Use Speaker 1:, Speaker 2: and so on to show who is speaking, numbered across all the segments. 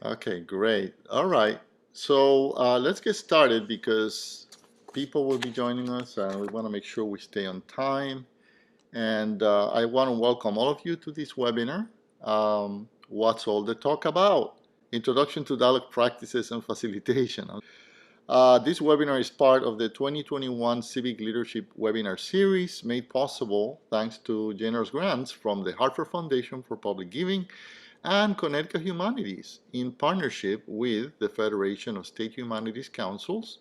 Speaker 1: Okay, great. All right. So let's get started because people will be joining us and we want to make sure we stay on time. And I want to welcome all of you to this webinar. What's all the talk about? Introduction to Dialogue Practices and Facilitation. This webinar is part of the 2021 Civic Leadership Webinar Series made possible thanks to generous grants from the Hartford Foundation for Public Giving and Connecticut Humanities in partnership with the Federation of State Humanities Councils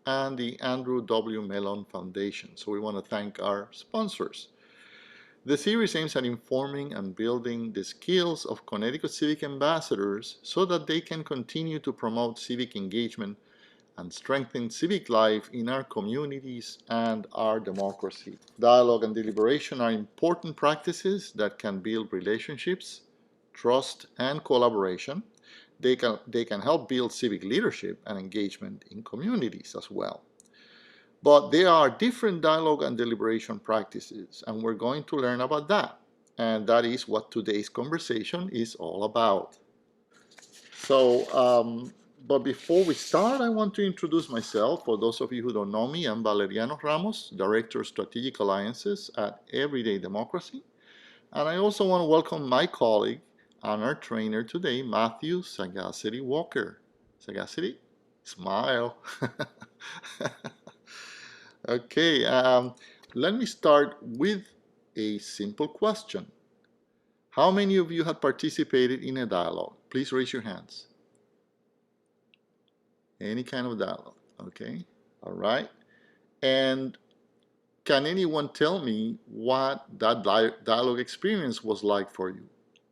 Speaker 1: and the Andrew W. Mellon Foundation. So we want to thank our sponsors. The series aims at informing and building the skills of Connecticut Civic Ambassadors so that they can continue to promote civic engagement and strengthen civic life in our communities and our democracy. Dialogue and deliberation are important practices that can build relationships, trust, and collaboration. They can help build civic leadership and engagement in communities as well. But there are different dialogue and deliberation practices, and we're going to learn about that. And that is what today's conversation is all about. So, but before we start, I want to introduce myself. For those of you who don't know me, I'm Valeriano Ramos, Director of Strategic Alliances at Everyday Democracy. And I also want to welcome my colleague and our trainer today, Matthew Sagacity Walker. Sagacity, smile. Okay, let me start with a simple question. How many of you have participated in a dialogue? Please raise your hands. Any kind of dialogue, okay? All right. And can anyone tell me what that dialogue experience was like for you?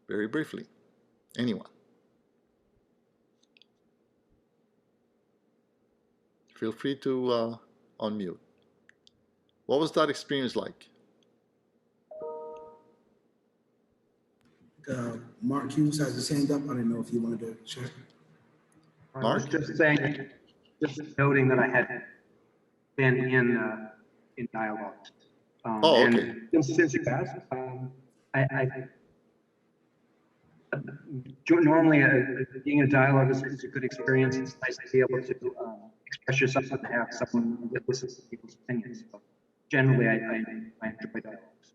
Speaker 1: Very briefly. Anyone? Feel free to unmute. What was that experience like?
Speaker 2: Mark Hughes has his hand up. I don't know if you wanted to share.
Speaker 3: I was just saying, just noting that I had been in dialogue.
Speaker 1: Oh, okay.
Speaker 3: And since you asked, normally being in a dialogue is a good experience. It's nice to be able to express yourself and have someone that listens to people's opinions. So generally, I enjoy dialogues.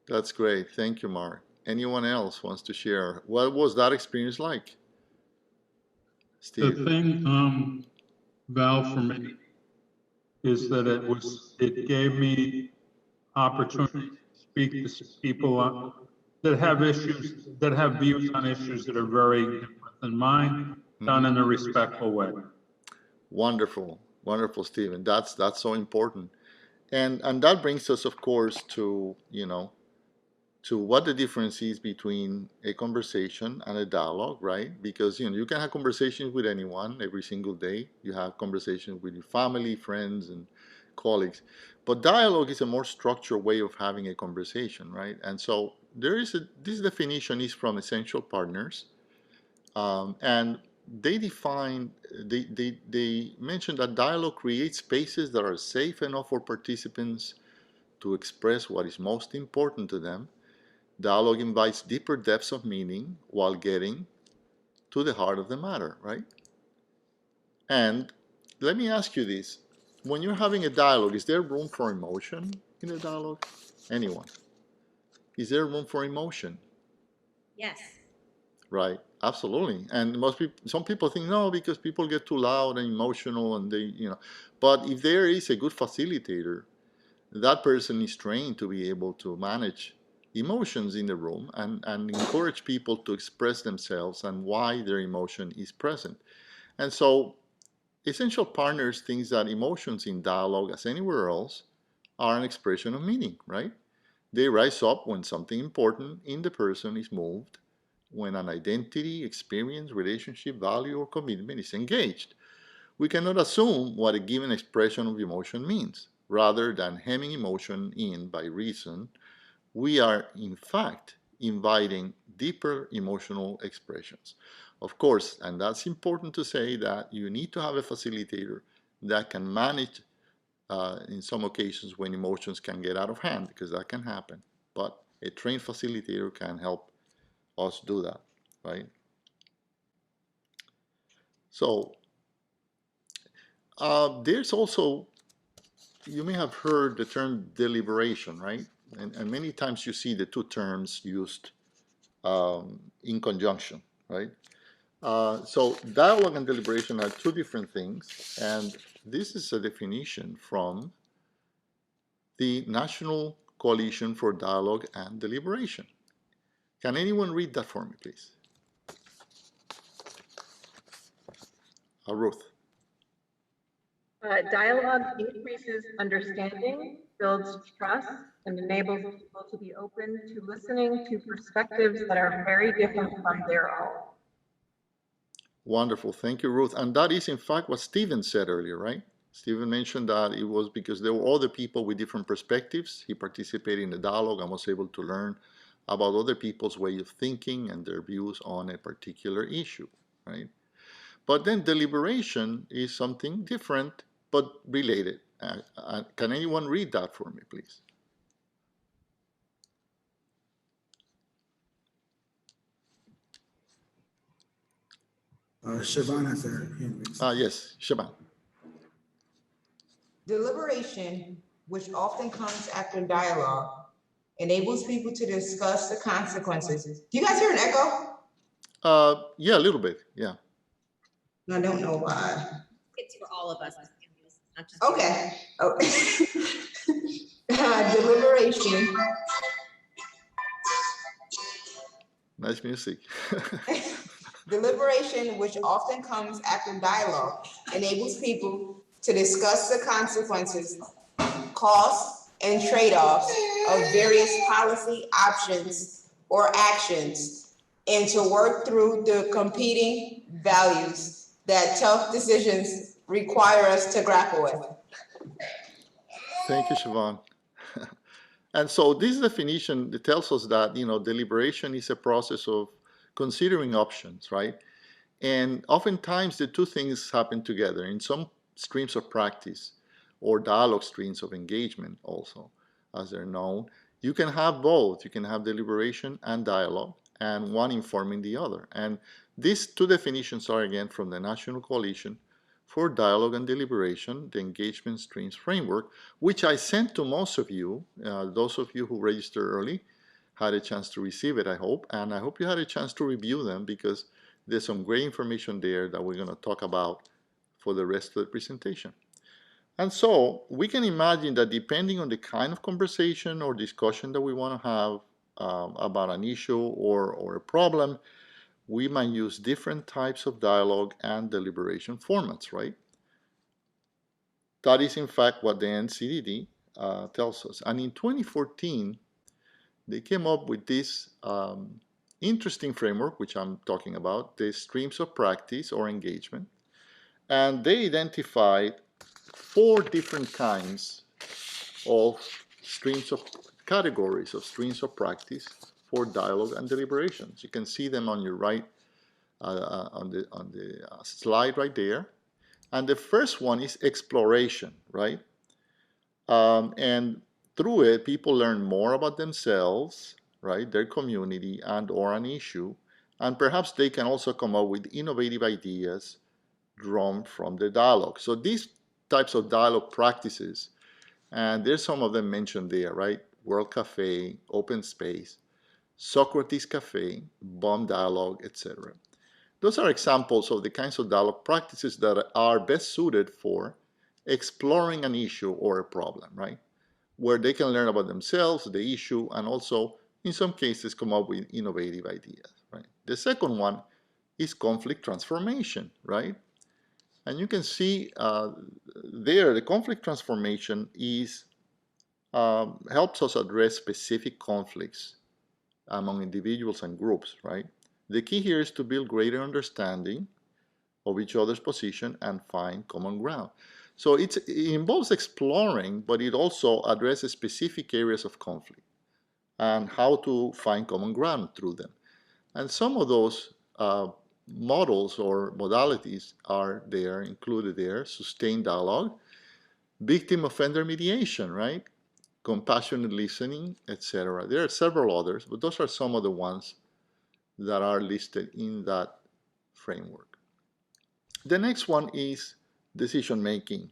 Speaker 1: That's great. Thank you, Mark. Anyone else wants to share? What was that experience like? Steve?
Speaker 4: The thing, Val, for me, is that it gave me opportunity to speak to people that have issues, that have views on issues that are very different than mine, done in a respectful way.
Speaker 1: Wonderful, wonderful, Stephen. That's so important, and that brings us, of course, to to what the difference is between a conversation and a dialogue, right? Because you can have conversations with anyone every single day. You have conversations with your family, friends, and colleagues. But dialogue is a more structured way of having a conversation, right? And so this definition is from Essential Partners, and they mention that dialogue creates spaces that are safe enough for participants to express what is most important to them. Dialogue invites deeper depths of meaning while getting to the heart of the matter, right? And let me ask you this. When you're having a dialogue, is there room for emotion in a dialogue? Anyone? Is there room for emotion?
Speaker 5: Yes.
Speaker 1: Right, absolutely. And some people think no, because people get too loud and emotional and but if there is a good facilitator, that person is trained to be able to manage emotions in the room and encourage people to express themselves and why their emotion is present. And so Essential Partners thinks that emotions in dialogue, as anywhere else, are an expression of meaning, right? They rise up when something important in the person is moved, when an identity, experience, relationship, value, or commitment is engaged. We cannot assume what a given expression of emotion means. Rather than hemming emotion in by reason, we are in fact inviting deeper emotional expressions. Of course, and that's important to say, that you need to have a facilitator that can manage in some occasions when emotions can get out of hand, because that can happen. But a trained facilitator can help us do that, right? So there's also, you may have heard the term deliberation, right? And many times you see the two terms used in conjunction, right? So dialogue and deliberation are two different things, and this is a definition from the National Coalition for Dialogue and Deliberation. Can anyone read that for me, please? Ruth.
Speaker 5: Dialogue increases understanding, builds trust, and enables people to be open to listening to perspectives that are very different from their own.
Speaker 1: Wonderful. Thank you, Ruth. And that is, in fact, what Stephen said earlier, right? Stephen mentioned that it was because there were other people with different perspectives. He participated in the dialogue and was able to learn about other people's way of thinking and their views on a particular issue, right? But then deliberation is something different but related. Can anyone read that for me, please?
Speaker 2: Siobhan has her hand raised.
Speaker 1: Yes, Shaban.
Speaker 6: Deliberation, which often comes after dialogue, enables people to discuss the consequences. Do you guys hear an echo?
Speaker 1: Yeah, a little bit, yeah.
Speaker 6: I don't know why.
Speaker 7: It's for all of us. It's not just you.
Speaker 6: Okay. Oh. Deliberation.
Speaker 1: Nice music.
Speaker 6: Deliberation, which often comes after dialogue, enables people to discuss the consequences, costs, and trade-offs of various policy options or actions, and to work through the competing values that tough decisions require us to grapple with.
Speaker 1: Thank you, Siobhan. And so this definition tells us that, deliberation is a process of considering options, right? And oftentimes the two things happen together in some streams of practice or dialogue streams of engagement also, as they're known. You can have both. You can have deliberation and dialogue, and one informing the other. And these two definitions are, again, from the National Coalition for Dialogue and Deliberation, the Engagement Streams Framework, which I sent to most of you. Those of you who registered early had a chance to receive it, I hope. And I hope you had a chance to review them, because there's some great information there that we're going to talk about for the rest of the presentation. And so we can imagine that depending on the kind of conversation or discussion that we want to have about an issue or a problem, we might use different types of dialogue and deliberation formats, right? That is, in fact, what the NCDD tells us. And in 2014, they came up with this interesting framework, which I'm talking about, the streams of practice or engagement. And they identified 4 different kinds of categories of streams of practice for dialogue and deliberations. You can see them on your right, on the slide right there. And the first one is exploration, right? And through it, people learn more about themselves, right, their community and or an issue, and perhaps they can also come up with innovative ideas drawn from the dialogue. So these types of dialogue practices, and there's some of them mentioned there, right? World Cafe, Open Space, Socrates Cafe, Bomb Dialogue, etc. Those are examples of the kinds of dialogue practices that are best suited for exploring an issue or a problem, right? Where they can learn about themselves, the issue, and also, in some cases, come up with innovative ideas, right? The second one is conflict transformation, right? And you can see there, the conflict transformation is helps us address specific conflicts among individuals and groups, right? The key here is to build greater understanding of each other's position and find common ground. So it involves exploring, but it also addresses specific areas of conflict and how to find common ground through them. And some of those models or modalities are there, included there: sustained dialogue, victim-offender mediation, right? Compassionate listening, etc. There are several others, but those are some of the ones that are listed in that framework. The next one is decision making.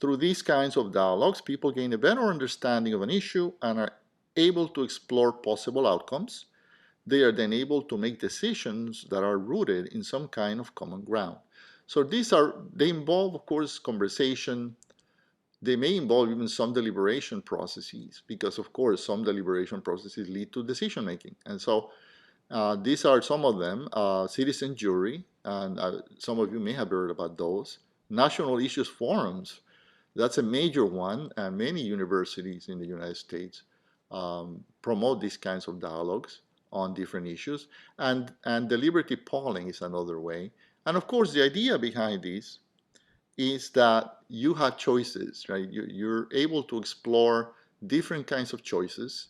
Speaker 1: Through these kinds of dialogues, people gain a better understanding of an issue and are able to explore possible outcomes. They are then able to make decisions that are rooted in some kind of common ground. So they involve, of course, conversation. They may involve even some deliberation processes because, of course, some deliberation processes lead to decision making. And so these are some of them. Citizen jury, and some of you may have heard about those. National issues forums, that's a major one, and many universities in the United States promote these kinds of dialogues on different issues. And deliberative polling is another way. And of course, the idea behind this is that you have choices, right? You're able to explore different kinds of choices,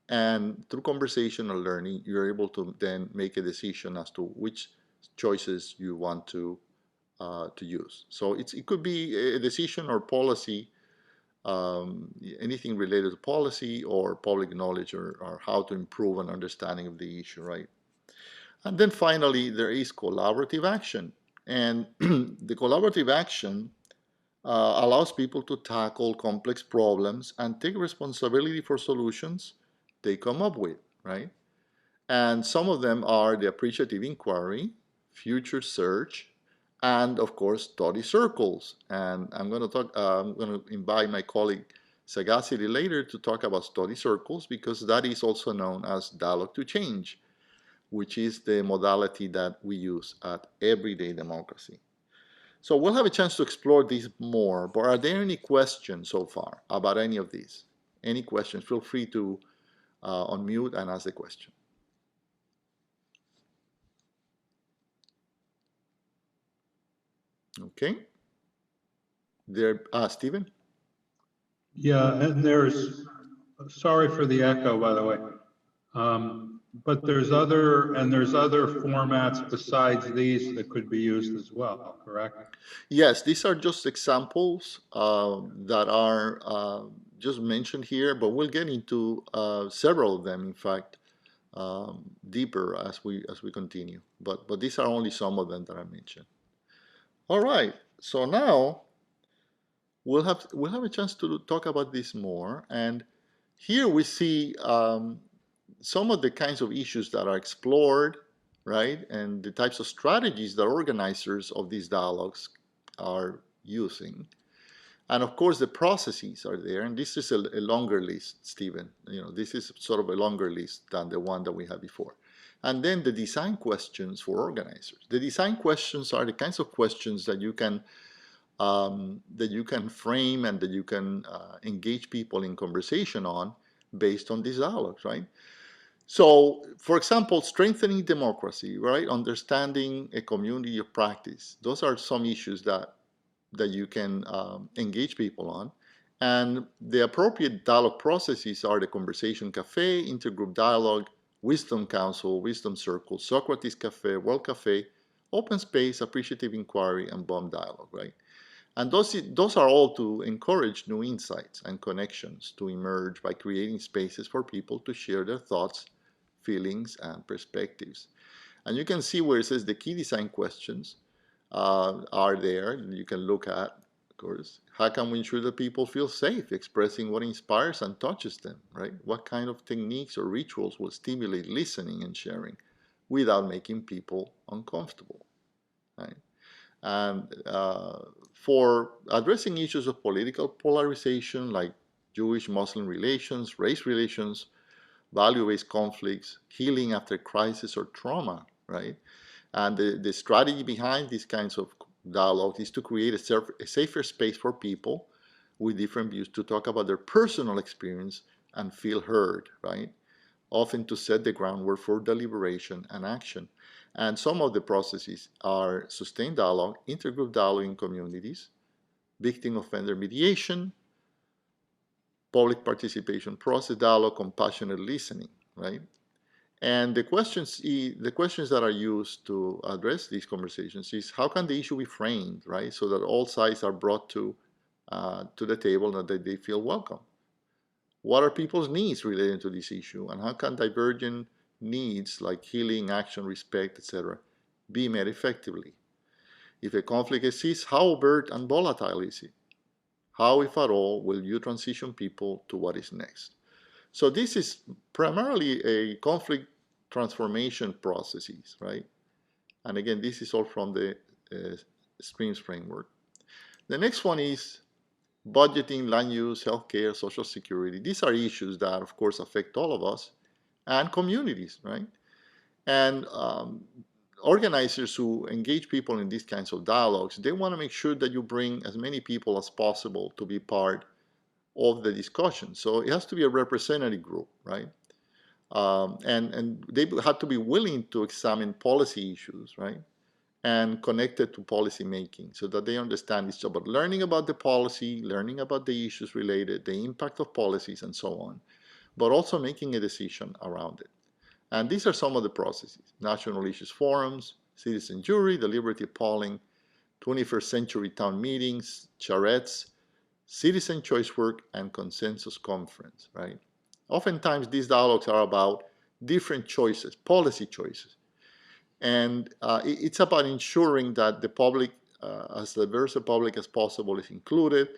Speaker 1: and through conversational learning, you're able to then make a decision as to which choices you want to use. So it could be a decision or policy, anything related to policy or public knowledge, or how to improve an understanding of the issue, right? And then finally, there is collaborative action. And the collaborative action allows people to tackle complex problems and take responsibility for solutions they come up with, right? And some of them are the appreciative inquiry, future search, and of course, study circles. And I'm going to invite my colleague Sagacity later to talk about study circles, because that is also known as dialogue to change, which is the modality that we use at Everyday Democracy. So we'll have a chance to explore these more, but are there any questions so far about any of these? Any questions? Feel free to unmute and ask the question. Okay. Stephen?
Speaker 4: Yeah, and there's, sorry for the echo, by the way. But there's other formats besides these that could be used as well, correct?
Speaker 1: Yes, these are just examples that are just mentioned here, but we'll get into several of them, in fact, deeper as we continue. But these are only some of them that I mentioned. All right, so now we'll have a chance to talk about this more, and here we see some of the kinds of issues that are explored, right, and the types of strategies that organizers of these dialogues are using. And of course, the processes are there, and this is a longer list, Stephen. You know, this is sort of a longer list than the one that we had before. And then the design questions for organizers. The design questions are the kinds of questions that you can frame and that you can engage people in conversation on based on these dialogues, right? So, for example, strengthening democracy, right? Understanding a community of practice. Those are some issues that you can engage people on. And the appropriate dialogue processes are the Conversation Cafe, Intergroup Dialogue, Wisdom Council, Wisdom Circle, Socrates Cafe, World Cafe, Open Space, Appreciative Inquiry, and Bomb Dialogue, right? And those are all to encourage new insights and connections to emerge by creating spaces for people to share their thoughts, feelings, and perspectives. And you can see where it says the key design questions are there. You can look at, of course, how can we ensure that people feel safe expressing what inspires and touches them, right? What kind of techniques or rituals will stimulate listening and sharing without making people uncomfortable, right? And for addressing issues of political polarization like Jewish-Muslim relations, race relations, value-based conflicts, healing after crisis or trauma, right? And the strategy behind these kinds of dialogue is to create a safer space for people with different views to talk about their personal experience and feel heard, right? Often to set the groundwork for deliberation and action. And some of the processes are sustained dialogue, intergroup dialogue in communities, victim-offender mediation, public participation process dialogue, compassionate listening, right? And the questions that are used to address these conversations is how can the issue be framed, right? So that all sides are brought to the table and that they feel welcome. What are people's needs related to this issue, and how can divergent needs like healing, action, respect, etc., be met effectively? If a conflict exists, how overt and volatile is it? How, if at all, will you transition people to what is next? So this is primarily a conflict transformation processes, right? And again, this is all from the SPRINGS framework. The next one is budgeting, land use, healthcare, social security. These are issues that, of course, affect all of us and communities, right? And organizers who engage people in these kinds of dialogues, they want to make sure that you bring as many people as possible to be part of the discussion. So it has to be a representative group, right? And they have to be willing to examine policy issues, right? And connected to policy making so that they understand it's about learning about the policy, learning about the issues related, the impact of policies, and so on, but also making a decision around it. And these are some of the processes: national issues forums, citizen jury, deliberative polling, 21st century town meetings, charrettes, citizen choice work, and consensus conference, right? Oftentimes these dialogues are about different choices, policy choices. And it's about ensuring that the public, as diverse a public as possible, is included.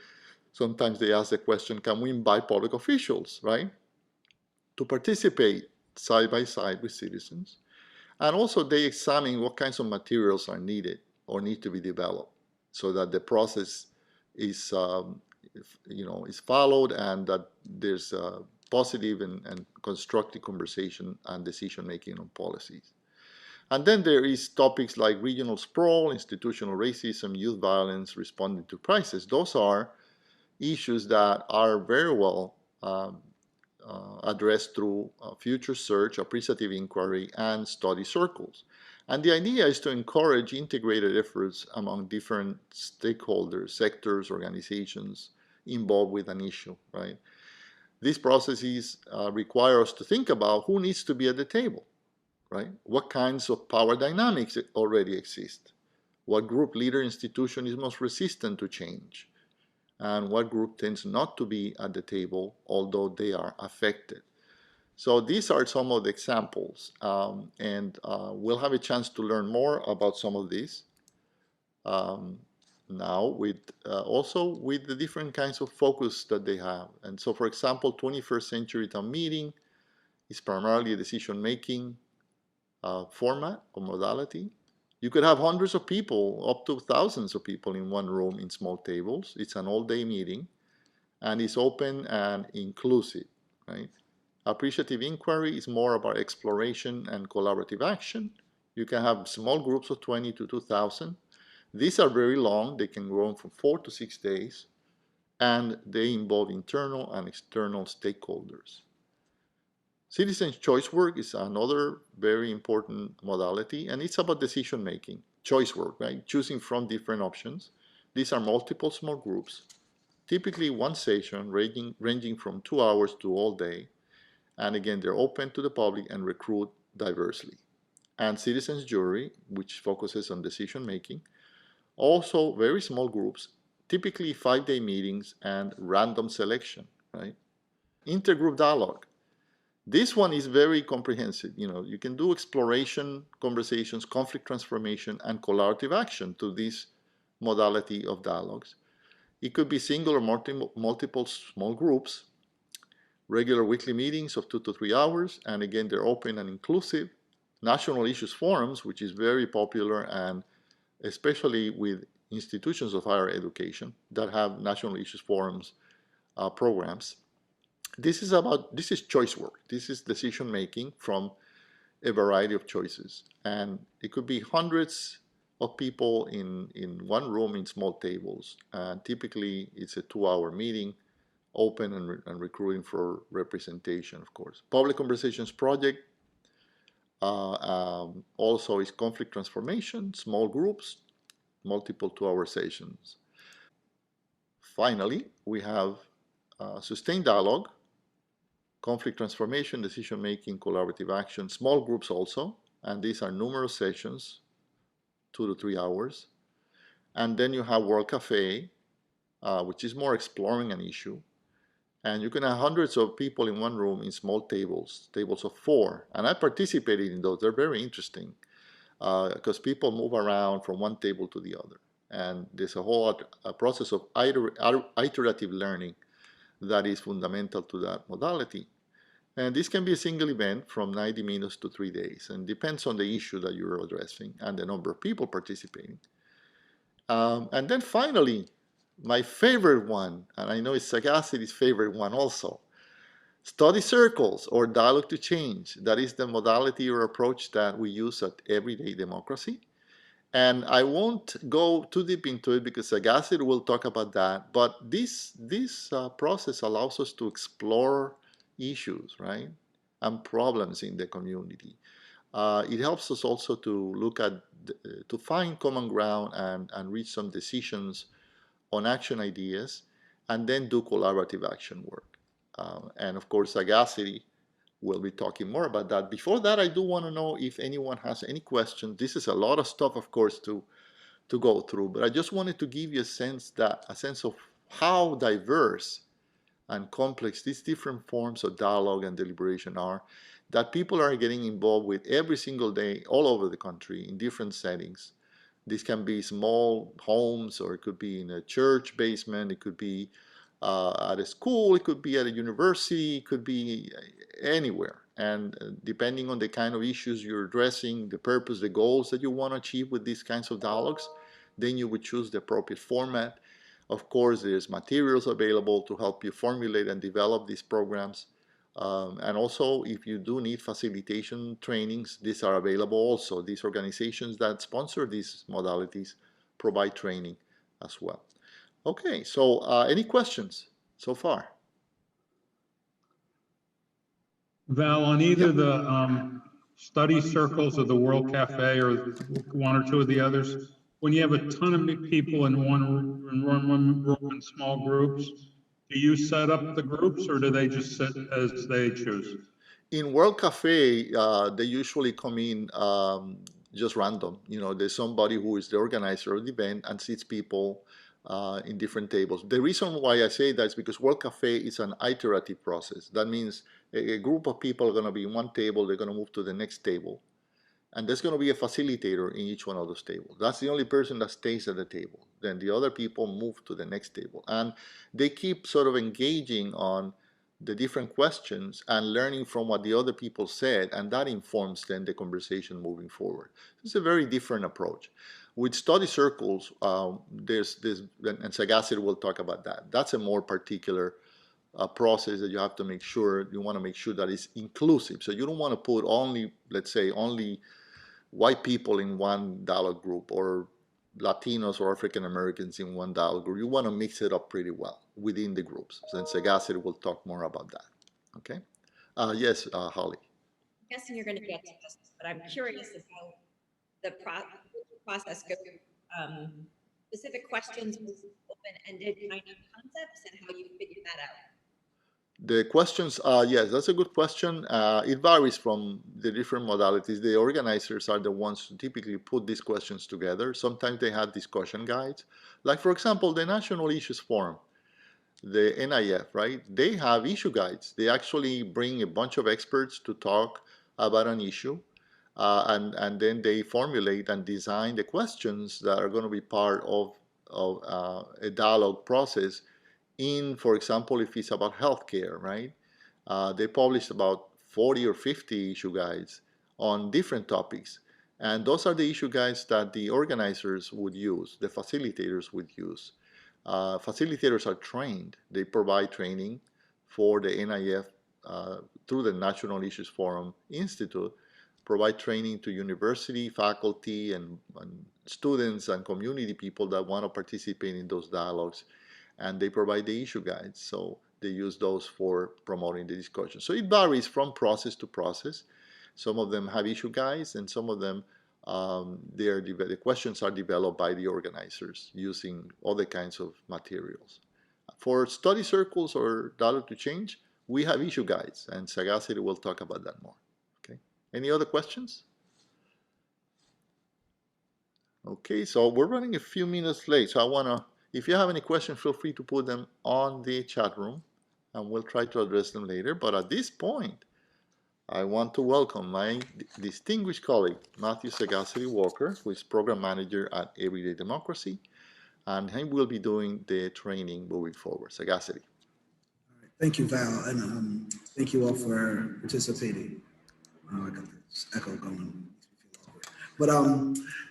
Speaker 1: Sometimes they ask the question, can we invite public officials, right, to participate side by side with citizens? And also they examine what kinds of materials are needed or need to be developed so that the process is, is followed and that there's a positive and constructive conversation and decision making on policies. And then there is topics like regional sprawl, institutional racism, youth violence, responding to crisis. Those are issues that are very well addressed through future search, appreciative inquiry, and study circles. And the idea is to encourage integrated efforts among different stakeholders, sectors, organizations involved with an issue, right? These processes require us to think about who needs to be at the table, right? What kinds of power dynamics already exist? What group, leader, institution is most resistant to change? And what group tends not to be at the table, although they are affected? So these are some of the examples, and we'll have a chance to learn more about some of these now with also with the different kinds of focus that they have. And so, for example, 21st century town meeting is primarily a decision-making format or modality. You could have hundreds of people, up to thousands of people in one room in small tables. It's an all-day meeting, and it's open and inclusive, right? Appreciative inquiry is more about exploration and collaborative action. You can have small groups of 20 to 2,000. These are very long. They can go on from 4 to 6 days, and they involve internal and external stakeholders. Citizen choice work is another very important modality, and it's about decision making, choice work, right? Choosing from different options. These are multiple small groups, typically one session ranging from 2 hours to all day. And again, they're open to the public and recruit diversely. And citizens jury, which focuses on decision making, also very small groups, typically 5-day meetings and random selection, right? Intergroup dialogue. This one is very comprehensive. You can do exploration, conversations, conflict transformation, and collaborative action to this modality of dialogues. It could be single or multiple small groups, regular weekly meetings of 2 to 3 hours, and again, they're open and inclusive. National issues forums, which is very popular, and especially with institutions of higher education that have national issues forums programs. This is choice work. This is decision making from a variety of choices, and it could be hundreds of people in one room in small tables. And typically, it's a 2-hour meeting, open and recruiting for representation, of course. Public Conversations Project also is conflict transformation, small groups, multiple 2-hour sessions. Finally, we have sustained dialogue, conflict transformation, decision-making, collaborative action, small groups also, and these are numerous sessions, 2 to 3 hours. And then you have World Cafe, which is more exploring an issue. And you can have hundreds of people in one room in small tables of 4. And I participated in those. They're very interesting. because people move around from one table to the other. And there's a whole a process of iterative learning that is fundamental to that modality. And this can be a single event from 90 minutes to 3 days, and depends on the issue that you're addressing and the number of people participating. And then finally, my favorite one, and I know it's Sagacity's favorite one also, study circles or dialogue to change. That is the modality or approach that we use at Everyday Democracy. And I won't go too deep into it because Sagacity will talk about that. But this process allows us to explore issues, right, and problems in the community. It helps us also to look at, to find common ground and reach some decisions on action ideas, and then do collaborative action work. And of course, Sagacity will be talking more about that. Before that, I do want to know if anyone has any questions. This is a lot of stuff, of course, to go through, but I just wanted to give you a sense of how diverse and complex these different forms of dialogue and deliberation are, that people are getting involved with every single day all over the country in different settings. This can be small homes, or it could be in a church basement, it could be at a school, it could be at a university, it could be anywhere. And depending on the kind of issues you're addressing, the purpose, the goals that you want to achieve with these kinds of dialogues, then you would choose the appropriate format. Of course, there's materials available to help you formulate and develop these programs. And also, if you do need facilitation trainings, these are available also. These organizations that sponsor these modalities provide training as well. Okay, so any questions so far?
Speaker 4: Val, on either the study circles or the World Cafe or one or two of the others, when you have a ton of people in one room in small groups, do you set up the groups or do they just sit as they choose?
Speaker 1: In World Cafe, they usually come in just random. You know, there's somebody who is the organizer of the event and seats people in different tables. The reason why I say that is because World Cafe is an iterative process. That means a group of people are going to be in one table, they're going to move to the next table. And there's going to be a facilitator in each one of those tables. That's the only person that stays at the table. Then the other people move to the next table. And they keep sort of engaging on the different questions and learning from what the other people said, and that informs then the conversation moving forward. It's a very different approach. With study circles, there's and Sagacity will talk about that. That's a more particular process that you have to make sure, you want to make sure that it's inclusive. So you don't want to put only, let's say, only white people in one dialogue group, or Latinos or African Americans in one dialogue group. You want to mix it up pretty well within the groups. So Sagacity will talk more about that. Okay. Yes, Holly.
Speaker 7: I'm guessing you're going to get to this, but I'm curious about the process goes. Specific questions, open-ended kind of concepts, and how you figure that out.
Speaker 1: The questions, yes, that's a good question. It varies from the different modalities. The organizers are the ones who typically put these questions together. Sometimes they have discussion guides. Like, for example, the National Issues Forum, the NIF, right? They have issue guides. They actually bring a bunch of experts to talk about an issue. And then they formulate and design the questions that are going to be part of a dialogue process. In, for example, if it's about healthcare, right? They published about 40 or 50 issue guides on different topics. And those are the issue guides that the organizers would use, the facilitators would use. Facilitators are trained. They provide training for the NIF through the National Issues Forum Institute, provide training to university, faculty, and students and community people that want to participate in those dialogues. And they provide the issue guides, so they use those for promoting the discussion. So it varies from process to process. Some of them have issue guides, and some of them, the questions are developed by the organizers using other kinds of materials. For study circles or dialogue to change, we have issue guides, and Sagacity will talk about that more. Okay. Any other questions? Okay, so we're running a few minutes late, so I want to, if you have any questions, feel free to put them on the chat room, and we'll try to address them later. But at this point, I want to welcome my distinguished colleague, Matthew Sagacity Walker, who is Program Manager at Everyday Democracy, and he will be doing the training moving forward. Sagacity.
Speaker 2: Thank you, Val, and thank you all for participating. Oh, I got this echo going. But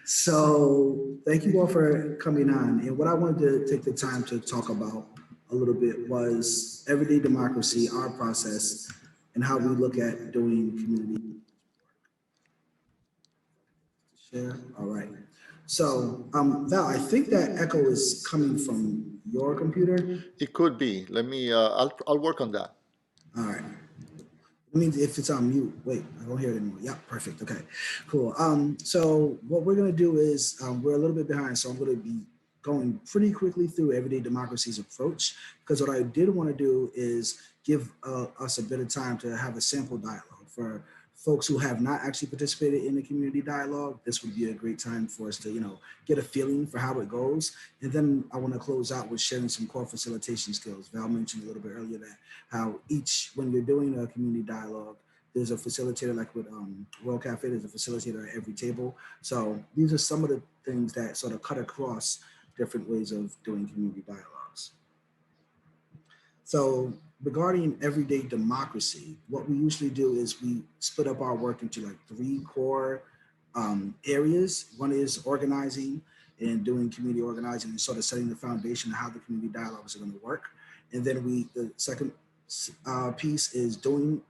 Speaker 2: so thank you all for coming on. And what I wanted to take the time to talk about a little bit was everyday democracy, our process, and how we look at doing community. Share. All right. So, Val, I think that echo is coming from your computer.
Speaker 1: It could be. Let me. I'll work on that.
Speaker 2: All right. It means if it's on mute, wait, I don't hear it anymore. Yeah, perfect. Okay, cool. So what we're gonna do is we're a little bit behind, so I'm gonna be going pretty quickly through Everyday Democracy's approach, because what I did want to do is give us a bit of time to have a sample dialogue for folks who have not actually participated in the community dialogue. This would be a great time for us to, get a feeling for how it goes. And then I want to close out with sharing some core facilitation skills. Val mentioned a little bit earlier that how when you're doing a community dialogue, there's a facilitator, like with World Cafe, there's a facilitator at every table. So these are some of the things that sort of cut across different ways of doing community dialogues. So regarding everyday democracy, what we usually do is we split up our work into like 3 core areas. One is organizing and doing community organizing and sort of setting the foundation of how the community dialogues are going to work. And then the second piece is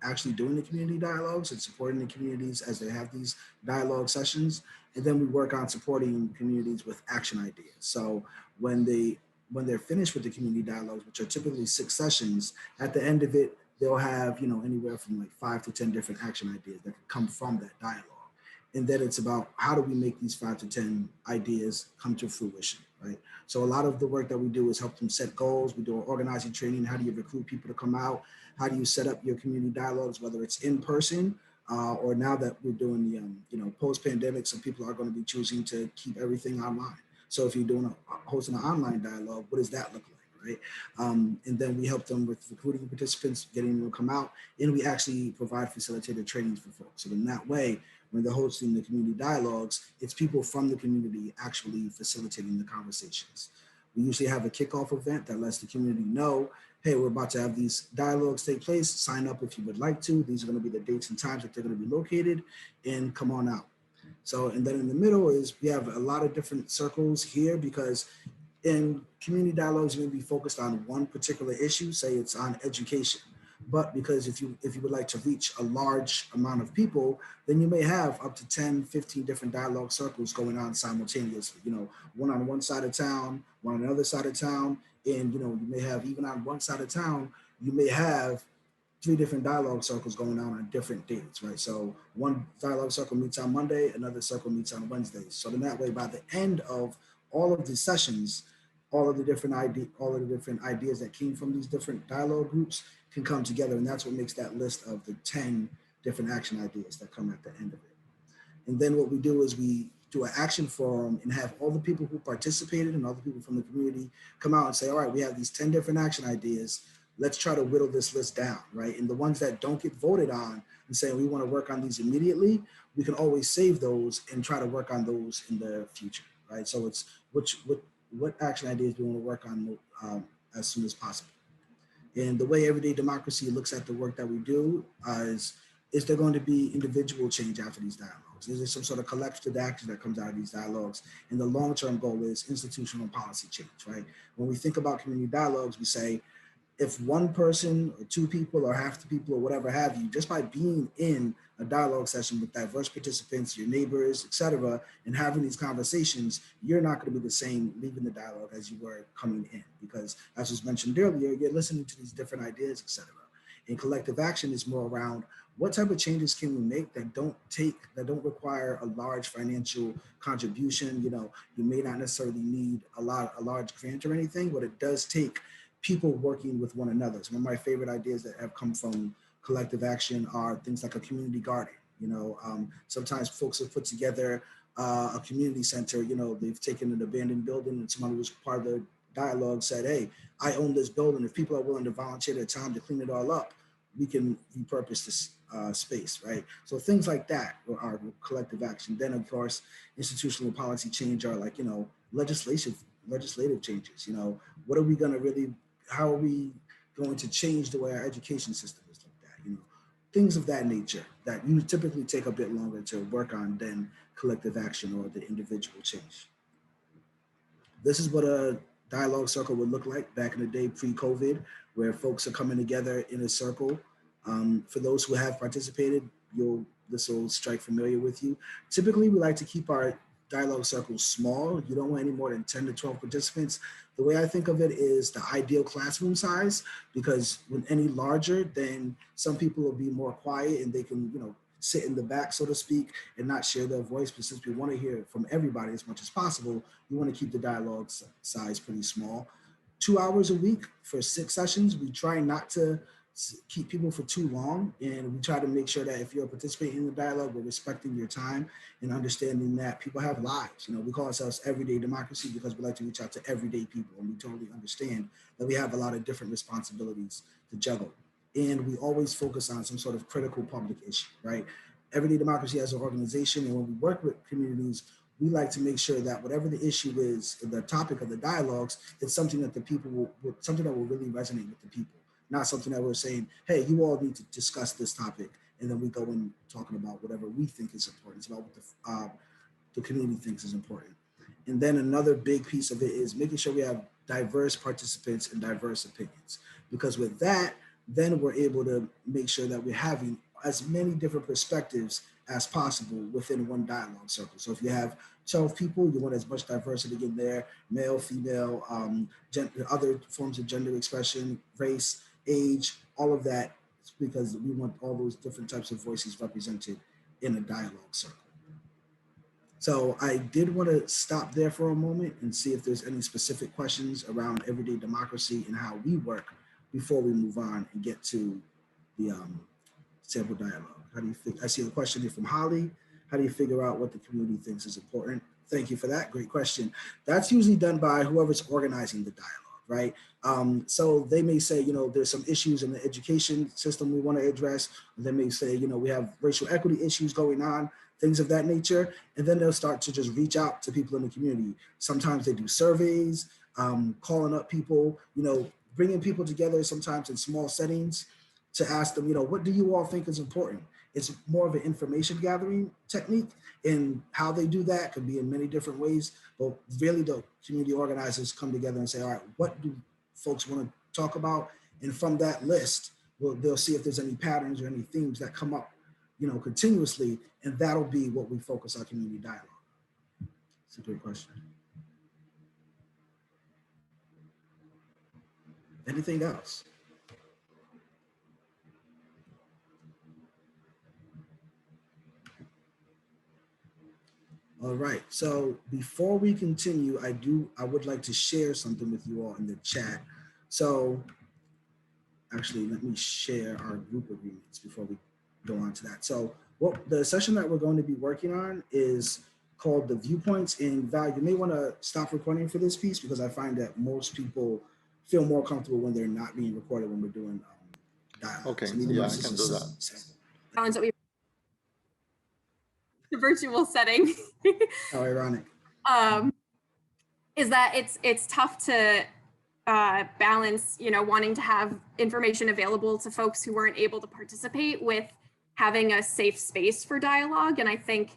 Speaker 2: actually doing the community dialogues and supporting the communities as they have these dialogue sessions. And then we work on supporting communities with action ideas. So when they're finished with the community dialogues, which are typically 6 sessions, at the end of it, they'll have, anywhere from like 5 to 10 different action ideas that could come from that dialogue. And then it's about how do we make these 5 to 10 ideas come to fruition, right? So a lot of the work that we do is help them set goals. We do organizing training. How do you recruit people to come out? How do you set up your community dialogues, whether it's in person or now that we're doing the, post-pandemic, some people are going to be choosing to keep everything online. So if you're doing hosting an online dialogue, what does that look like, right? And then we help them with recruiting participants, getting them to come out, and we actually provide facilitated trainings for folks. So in that way, when they're hosting the community dialogues, it's people from the community actually facilitating the conversations. We usually have a kickoff event that lets the community know, hey, we're about to have these dialogues take place. Sign up if you would like to. These are going to be the dates and times that they're going to be located, and come on out. So, and then in the middle is we have a lot of different circles here, because in community dialogues, you may be focused on one particular issue, say it's on education. But because if you would like to reach a large amount of people, then you may have up to 10, 15 different dialogue circles going on simultaneously, one on one side of town, one on the other side of town. And, you may have, even on one side of town, you may have 3 different dialogue circles going on different dates, right? So one dialogue circle meets on Monday, another circle meets on Wednesdays. So then that way, by the end of all of the sessions, all of the different ideas that came from these different dialogue groups can come together. And that's what makes that list of the 10 different action ideas that come at the end of it. And then what we do is we do an action forum and have all the people who participated and all the people from the community come out and say, all right, we have these 10 different action ideas. Let's try to whittle this list down, right? And the ones that don't get voted on and say we want to work on these immediately, we can always save those and try to work on those in the future, right? So it's what action ideas do we want to work on as soon as possible. And the way Everyday Democracy looks at the work that we do is there going to be individual change after these dialogues? Is there some sort of collective action that comes out of these dialogues? And the long-term goal is institutional policy change, right? When we think about community dialogues, we say, if one person or 2 people or half the people or whatever have you, just by being in a dialogue session with diverse participants, your neighbors, et cetera, and having these conversations, you're not going to be the same leaving the dialogue as you were coming in, because as was mentioned earlier, you're listening to these different ideas, et cetera. And collective action is more around what type of changes can we make that don't require a large financial contribution. You may not necessarily need a large grant or anything, but it does take people working with one another. Some of my favorite ideas that have come from collective action are things like a community garden. Sometimes folks have put together a community center. They've taken an abandoned building and someone who was part of the dialogue said, hey, I own this building. If people are willing to volunteer their time to clean it all up, we can repurpose this space, right? So things like that are collective action. Then of course, institutional policy change are like, legislative changes. What are we going to really, how are we going to change the way our education system is looked at? Things of that nature that you typically take a bit longer to work on than collective action or the individual change. This is what a dialogue circle would look like back in the day pre-COVID, where folks are coming together in a circle. For those who have participated, this will strike familiar with you. Typically, we like to keep our dialogue circles small. You don't want any more than 10 to 12 participants. The way I think of it is the ideal classroom size, because when any larger, then some people will be more quiet and they can, sit in the back, so to speak, and not share their voice. But since we want to hear from everybody as much as possible, we want to keep the dialogue size pretty small. 2 hours a week for 6 sessions. We try not to keep people for too long, and we try to make sure that if you're participating in the dialogue, we're respecting your time and understanding that people have lives. We call ourselves everyday democracy because we like to reach out to everyday people, and we totally understand that we have a lot of different responsibilities to juggle. And we always focus on some sort of critical public issue, right? Everyday Democracy as an organization, and when we work with communities, we like to make sure that whatever the issue is, the topic of the dialogues, it's something that the people something that will really resonate with the people, not something that we're saying, hey, you all need to discuss this topic, and then we go in talking about whatever we think is important. It's about what the community thinks is important. And then another big piece of it is making sure we have diverse participants and diverse opinions, because with that, then we're able to make sure that we're having as many different perspectives as possible within one dialogue circle. So if you have 12 people, you want as much diversity in there, male, female, other forms of gender expression, race, age, all of that, because we want all those different types of voices represented in a dialogue circle. So I did want to stop there for a moment and see if there's any specific questions around everyday democracy and how we work before we move on and get to the sample dialogue. How do you think? I see a question here from Holly. How do you figure out what the community thinks is important? Thank you for that. Great question. That's usually done by whoever's organizing the dialogue, right? So they may say, there's some issues in the education system we want to address. They may say, we have racial equity issues going on, things of that nature. And then they'll start to just reach out to people in the community. Sometimes they do surveys, calling up people, bringing people together sometimes in small settings to ask them, what do you all think is important? It's more of an information gathering technique, and how they do that could be in many different ways. But really the community organizers come together and say, all right, what do folks want to talk about? And from that list, they'll see if there's any patterns or any themes that come up, continuously, and that'll be what we focus our community dialogue. It's a great question. Anything else? All right, so before we continue, I would like to share something with you all in the chat. So actually, let me share our group agreements before we go on to that. So the session that we're going to be working on is called the Viewpoints. And Val, you may want to stop recording for this piece, because I find that most people feel more comfortable when they're not being recorded when we're doing dialogue.
Speaker 1: Okay,
Speaker 2: so
Speaker 1: yeah, I can do that.
Speaker 8: Challenge that we the virtual setting.
Speaker 2: How ironic.
Speaker 8: Is that it's tough to balance, wanting to have information available to folks who weren't able to participate with having a safe space for dialogue. And I think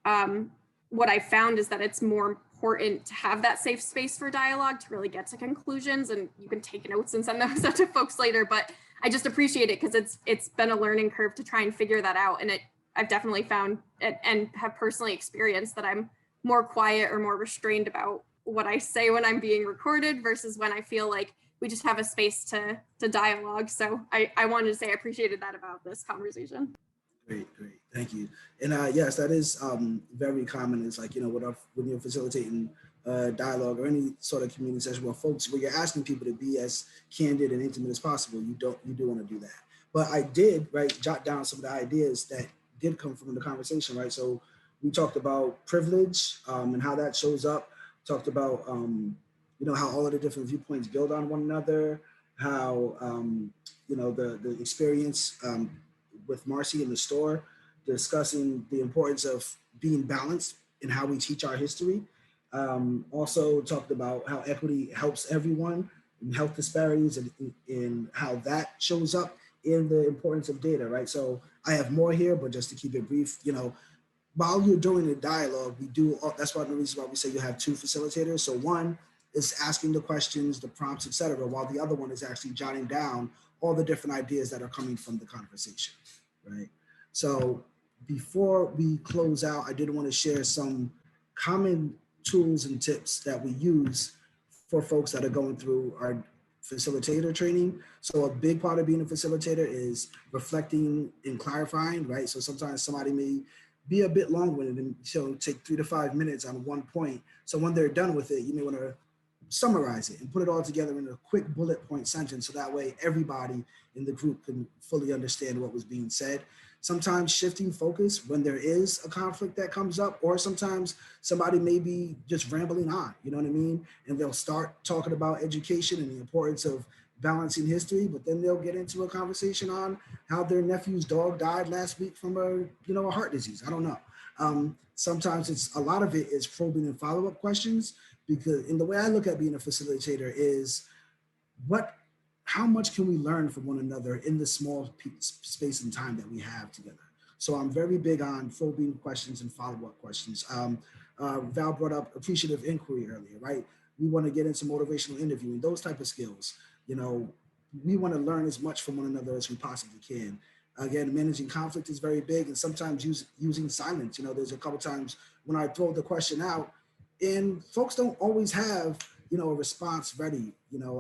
Speaker 8: what I found is that it's more important to have that safe space for dialogue to really get to conclusions, and you can take notes and send those out to folks later. But I just appreciate it, because it's been a learning curve to try and figure that out. And I've definitely found it, and have personally experienced, that I'm more quiet or more restrained about what I say when I'm being recorded versus when I feel like we just have a space to dialogue. So I wanted to say I appreciated that about this conversation.
Speaker 2: Great, thank you. And yes, that is very common. It's like, when you're facilitating dialogue or any sort of community session where you're asking people to be as candid and intimate as possible, you do want to do that. But I did, jot down some of the ideas that did come from the conversation, right? So we talked about privilege and how that shows up. Talked about, how all of the different viewpoints build on one another, how, the experience with Marcy in the store, discussing the importance of being balanced in how we teach our history. Also talked about how equity helps everyone and health disparities and how that shows up in the importance of data, right? So I have more here, but just to keep it brief, while you're doing the dialogue, that's one of the reasons why we say you have two facilitators. So one is asking the questions, the prompts, etc., while the other one is actually jotting down all the different ideas that are coming from the conversation, right? So before we close out, I did want to share some common tools and tips that we use for folks that are going through our facilitator training. So a big part of being a facilitator is reflecting and clarifying, right? So sometimes somebody may be a bit long-winded and so take 3 to 5 minutes on one point. So when they're done with it, you may want to summarize it and put it all together in a quick bullet point sentence. So that way everybody in the group can fully understand what was being said. Sometimes shifting focus when there is a conflict that comes up, or sometimes somebody may be just rambling on, you know what I mean? And they'll start talking about education and the importance of balancing history, but then they'll get into a conversation on how their nephew's dog died last week from a heart disease. I don't know. Sometimes a lot of it is probing and follow-up questions, because in the way I look at being a facilitator is how much can we learn from one another in the small space and time that we have together? So I'm very big on probing questions and follow-up questions. Val brought up appreciative inquiry earlier, right? We want to get into motivational interviewing, those type of skills. We want to learn as much from one another as we possibly can. Again, managing conflict is very big, and sometimes using silence. There's a couple times when I throw the question out and folks don't always have, a response ready,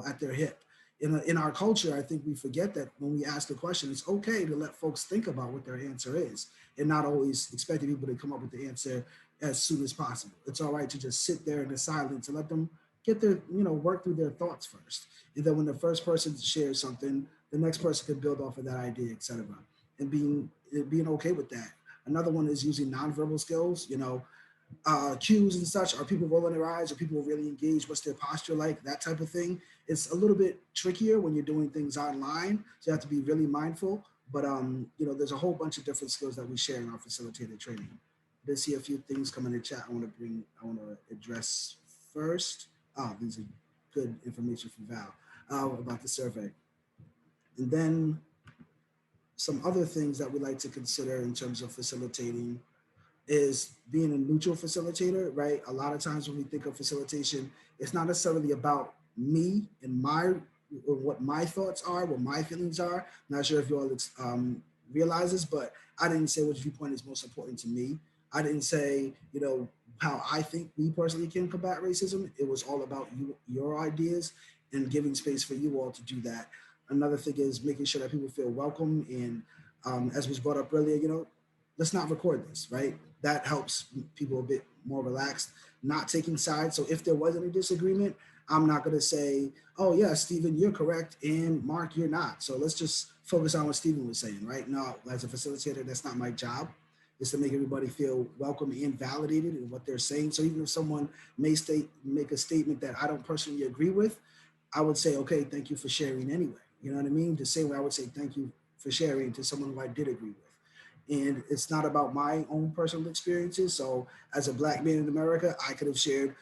Speaker 2: at their hip. In our culture, I think we forget that when we ask a question, it's okay to let folks think about what their answer is and not always expecting people to come up with the answer as soon as possible. It's all right to just sit there in the silence and let them get their, work through their thoughts first. And then when the first person shares something, the next person can build off of that idea, et cetera. And being okay with that. Another one is using nonverbal skills, cues and such. Are people rolling their eyes? Are people really engaged? What's their posture like? That type of thing. It's a little bit trickier when you're doing things online. So you have to be really mindful. But, there's a whole bunch of different skills that we share in our facilitated training. I did see a few things come in the chat I want to address first. These are good information from Val about the survey. And then some other things that we like to consider in terms of facilitating is being a neutral facilitator, right? A lot of times when we think of facilitation, it's not necessarily about me and what my thoughts are, what my feelings are. Not sure if you all realize this, but I didn't say which viewpoint is most important to me. I didn't say, how I think we personally can combat racism. It was all about your ideas and giving space for you all to do that. Another thing is making sure that people feel welcome. And as was brought up earlier, let's not record this, right? That helps people a bit more relaxed, not taking sides. So if there was any disagreement, I'm not going to say, oh yeah, Stephen, you're correct, and Mark, you're not. So let's just focus on what Stephen was saying, right? No, as a facilitator, that's not my job. It's to make everybody feel welcome and validated in what they're saying. So even if someone may make a statement that I don't personally agree with, I would say, okay, thank you for sharing anyway. You know what I mean? The same way I would say thank you for sharing to someone who I did agree with. And it's not about my own personal experiences. So as a Black man in America, I could have shared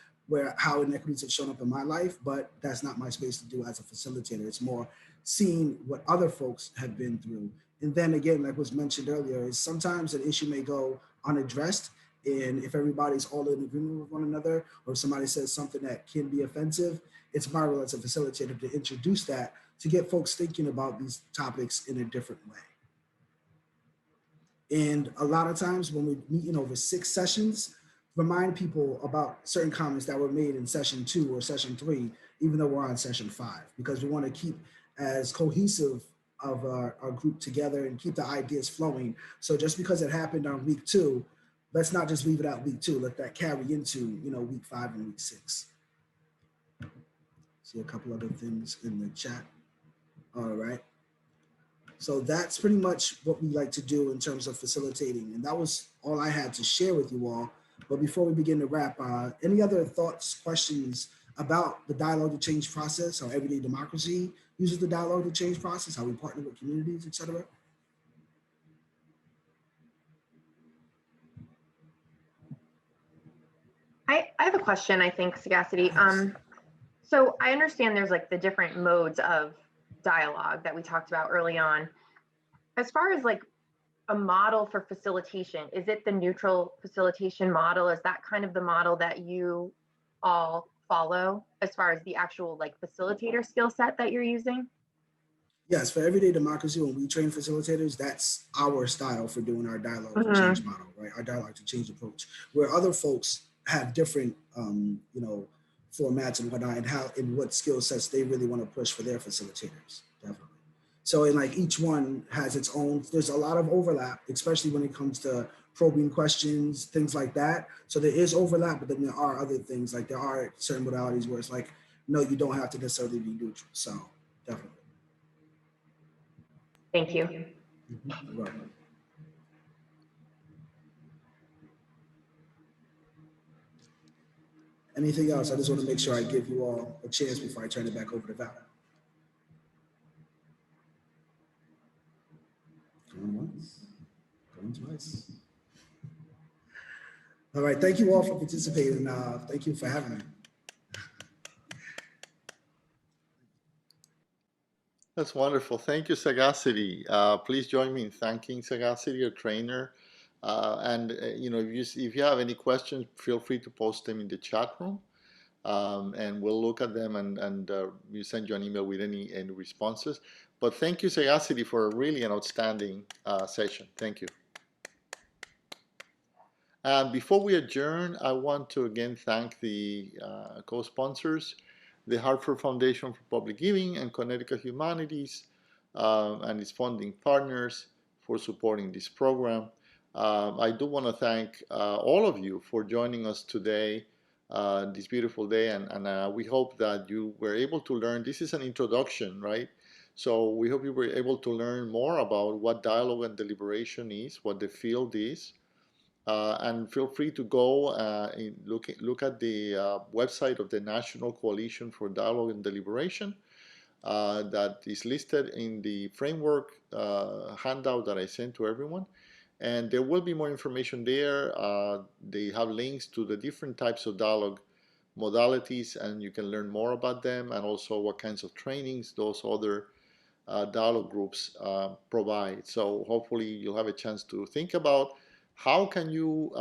Speaker 2: how inequities have shown up in my life, but that's not my space to do as a facilitator. It's more seeing what other folks have been through. And then again, like was mentioned earlier, is sometimes an issue may go unaddressed. And if everybody's all in agreement with one another, or if somebody says something that can be offensive, it's my role as a facilitator to introduce that to get folks thinking about these topics in a different way. And a lot of times when we're meeting over 6 sessions, remind people about certain comments that were made in session 2 or session 3, even though we're on session 5, because we want to keep as cohesive of our group together and keep the ideas flowing. So just because it happened on week 2, let's not just leave it out week 2, let that carry into, week 5 and week 6. See a couple other things in the chat. All right. So that's pretty much what we like to do in terms of facilitating. And that was all I had to share with you all. But before we begin to wrap, any other thoughts, questions about the dialogue to change process, how everyday democracy uses the dialogue to change process, how we partner with communities, et cetera?
Speaker 9: I have a question, I think, Sagacity. So I understand there's like the different modes of dialogue that we talked about early on. As far as like a model for facilitation, is it the neutral facilitation model? Is that kind of the model that you all follow as far as the actual like facilitator skill set that you're using?
Speaker 2: Yes, for everyday democracy, when we train facilitators, that's our style for doing our dialogue to change model, right? Our dialogue to change approach. Where other folks have different, you know, formats and whatnot, and how and what skill sets they really want to push for their facilitators, definitely. So, and like each one has its own. There's a lot of overlap, especially when it comes to probing questions, things like that. So there is overlap, but then there are other things, like there are certain modalities where it's like, no, you don't have to necessarily be neutral. So definitely.
Speaker 9: Thank you.
Speaker 2: You're welcome. Anything else? I just want to make sure I give you all a chance before I turn it back over to Val. Going once, going twice. All right, thank you all for participating. Thank you for having me.
Speaker 1: That's wonderful. Thank you, Sagacity. Please join me in thanking Sagacity, your trainer. You know, if you have any questions, feel free to post them in the chat room, and we'll look at them and we send you an email with any responses. But thank you, Sagacity, for really an outstanding session. Thank you. And before we adjourn, I want to again thank the co-sponsors, the Hartford Foundation for Public Giving and Connecticut Humanities and its funding partners for supporting this program. I do want to thank all of you for joining us today, this beautiful day, and we hope that you were able to learn. This is an introduction, right? So we hope you were able to learn more about what dialogue and deliberation is, what the field is. And feel free to go look at the website of the National Coalition for Dialogue and Deliberation that is listed in the framework handout that I sent to everyone. And there will be more information there. They have links to the different types of dialogue modalities, and you can learn more about them, and also what kinds of trainings those other dialogue groups provide. So hopefully you'll have a chance to think about how can you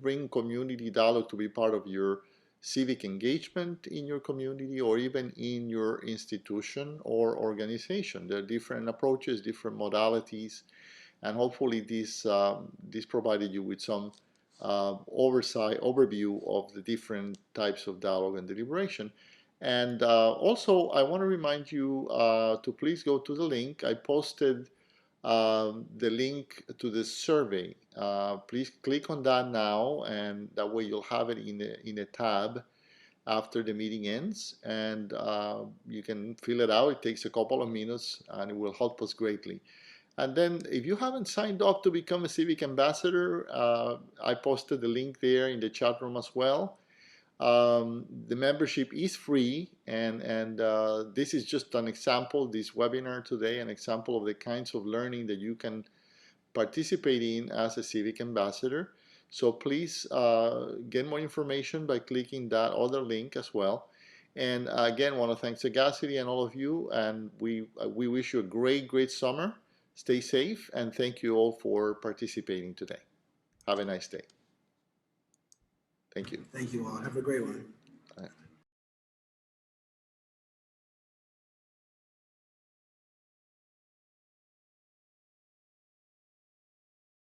Speaker 1: bring community dialogue to be part of your civic engagement in your community or even in your institution or organization. There are different approaches, different modalities, and hopefully this provided you with some overview of the different types of dialogue and deliberation. And also, I want to remind you to please go to the link. I posted the link to the survey. Please click on that now, and that way you'll have it in a tab after the meeting ends, and you can fill it out. It takes a couple of minutes, and it will help us greatly. And then if you haven't signed up to become a Civic Ambassador, I posted the link there in the chat room as well. The membership is free, and this is just an example, this webinar today, an example of the kinds of learning that you can participate in as a Civic Ambassador. So please get more information by clicking that other link as well. And again, want to thank Sagacity and all of you, and we wish you a great summer. Stay safe, and thank you all for participating today. Have a nice day. Thank you.
Speaker 2: Thank you all. Have a great one.